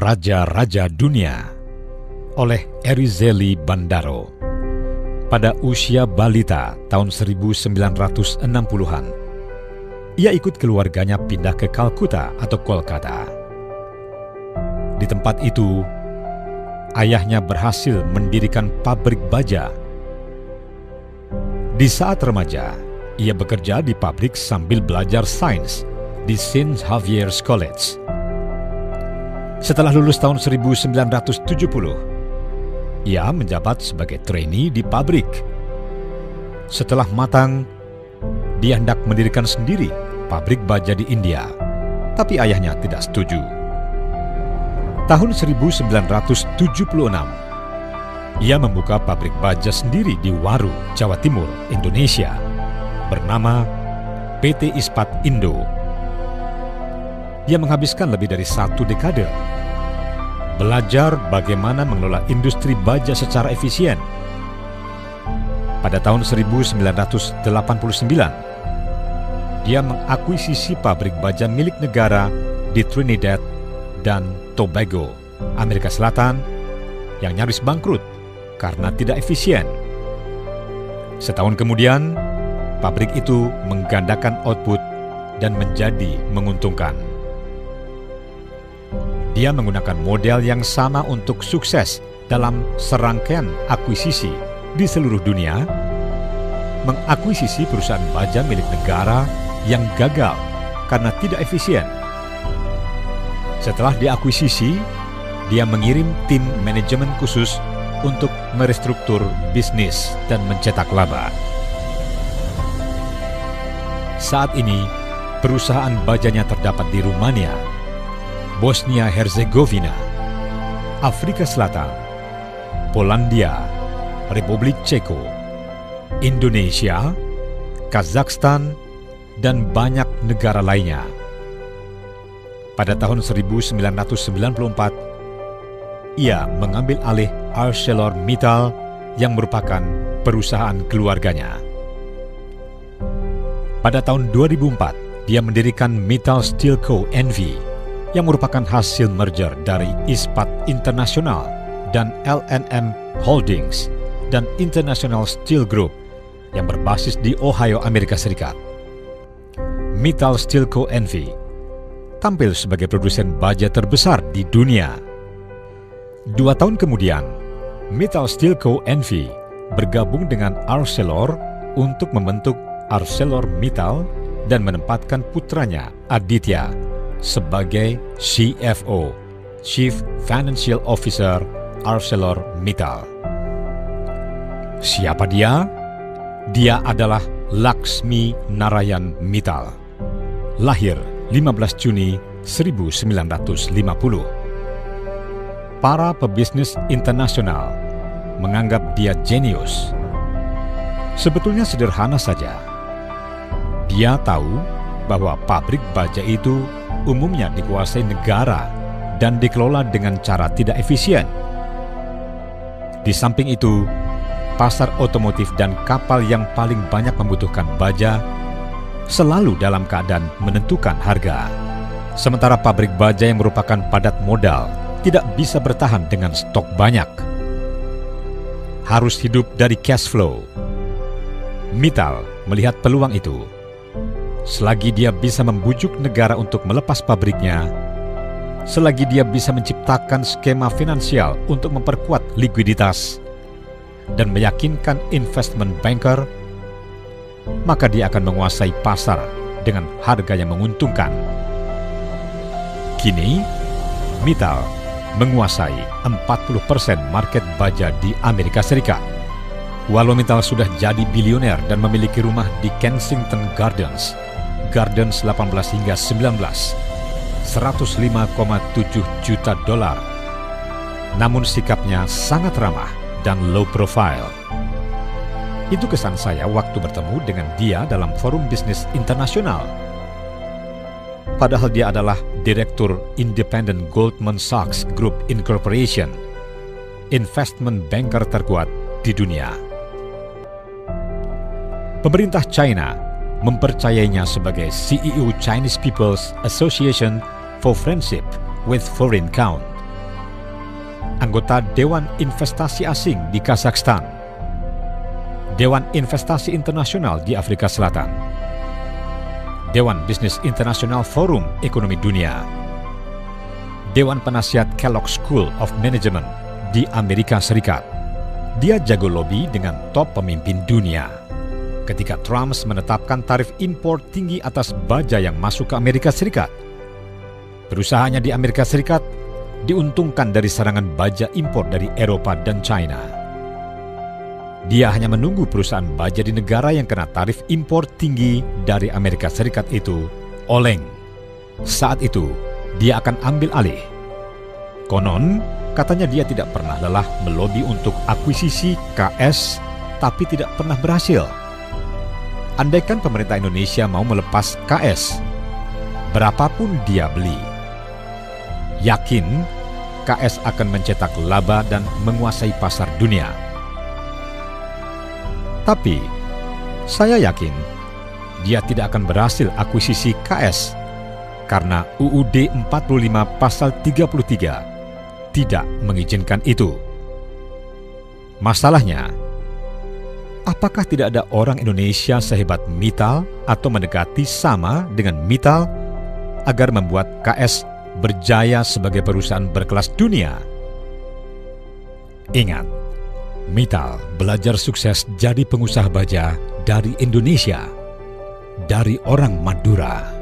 Raja-Raja Dunia oleh Erizeli Bandaro. Pada usia balita tahun 1960-an, ia ikut keluarganya pindah ke Kalkuta atau Kolkata. Di tempat itu, ayahnya berhasil mendirikan pabrik baja. Di saat remaja, ia bekerja di pabrik sambil belajar sains di St. Xavier's College. Setelah lulus tahun 1970, ia menjabat sebagai trainee di pabrik. Setelah matang, dia hendak mendirikan sendiri pabrik baja di India, tapi ayahnya tidak setuju. Tahun 1976, ia membuka pabrik baja sendiri di Waru, Jawa Timur, Indonesia, bernama PT Ispat Indo. Ia menghabiskan lebih dari 1 dekade belajar bagaimana mengelola industri baja secara efisien. Pada tahun 1989, dia mengakuisisi pabrik baja milik negara di Trinidad dan Tobago, Amerika Selatan, yang nyaris bangkrut karena tidak efisien. Setahun kemudian, pabrik itu menggandakan output dan menjadi menguntungkan. Dia menggunakan model yang sama untuk sukses dalam serangkaian akuisisi di seluruh dunia, mengakuisisi perusahaan baja milik negara yang gagal karena tidak efisien. Setelah diakuisisi, dia mengirim tim manajemen khusus untuk merestruktur bisnis dan mencetak laba. Saat ini, perusahaan bajanya terdapat di Rumania, Bosnia-Herzegovina, Afrika Selatan, Polandia, Republik Ceko, Indonesia, Kazakhstan, dan banyak negara lainnya. Pada tahun 1994, ia mengambil alih ArcelorMittal yang merupakan perusahaan keluarganya. Pada tahun 2004, dia mendirikan Mittal Steel Co. NV yang merupakan hasil merger dari Ispat Internasional dan L&M Holdings dan International Steel Group yang berbasis di Ohio, Amerika Serikat. Mittal Steel Co. NV tampil sebagai produsen baja terbesar di dunia. 2 tahun kemudian, Mittal Steel Co. NV bergabung dengan Arcelor untuk membentuk ArcelorMittal dan menempatkan putranya Aditya sebagai CFO, Chief Financial Officer ArcelorMittal. Siapa dia? Dia adalah Laxmi Narayan Mittal. Lahir 15 Juni 1950. Para pebisnis internasional menganggap dia jenius. Sebetulnya sederhana saja. Dia tahu bahwa pabrik baja itu umumnya dikuasai negara dan dikelola dengan cara tidak efisien. Di samping itu, pasar otomotif dan kapal yang paling banyak membutuhkan baja selalu dalam keadaan menentukan harga. Sementara pabrik baja yang merupakan padat modal tidak bisa bertahan dengan stok banyak. Harus hidup dari cash flow. Mittal melihat peluang itu. Selagi dia bisa membujuk negara untuk melepas pabriknya, selagi dia bisa menciptakan skema finansial untuk memperkuat likuiditas dan meyakinkan investment banker, maka dia akan menguasai pasar dengan harga yang menguntungkan. Kini, Mittal menguasai 40% market baja di Amerika Serikat. Walau Mittal sudah jadi bilioner dan memiliki rumah di Kensington Gardens 18 hingga 19, $105,7 juta. Namun sikapnya sangat ramah dan low profile. Itu kesan saya waktu bertemu dengan dia dalam forum bisnis internasional. Padahal dia adalah Direktur Independent Goldman Sachs Group Incorporation, investment banker terkuat di dunia. Pemerintah China mempercayainya sebagai CEO Chinese People's Association for Friendship with Foreign Count anggota Dewan Investasi Asing di Kazakhstan, Dewan Investasi Internasional di Afrika Selatan, Dewan Bisnis Internasional Forum Ekonomi Dunia, Dewan Penasihat Kellogg School of Management di Amerika Serikat. Dia jago lobi dengan top pemimpin dunia. Ketika Trump menetapkan tarif impor tinggi atas baja yang masuk ke Amerika Serikat, perusahaannya di Amerika Serikat diuntungkan dari serangan baja impor dari Eropa dan China. Dia hanya menunggu perusahaan baja di negara yang kena tarif impor tinggi dari Amerika Serikat itu oleng. Saat itu, dia akan ambil alih. Konon, katanya dia tidak pernah lelah melobi untuk akuisisi KS, tapi tidak pernah berhasil. Andaikan pemerintah Indonesia mau melepas KS, berapapun dia beli, yakin KS akan mencetak laba dan menguasai pasar dunia. Tapi, saya yakin dia tidak akan berhasil akuisisi KS karena UUD 45 pasal 33 tidak mengizinkan itu. Masalahnya, apakah tidak ada orang Indonesia sehebat Mittal atau mendekati sama dengan Mittal agar membuat KS berjaya sebagai perusahaan berkelas dunia? Ingat, Mittal belajar sukses jadi pengusaha baja dari Indonesia, dari orang Madura.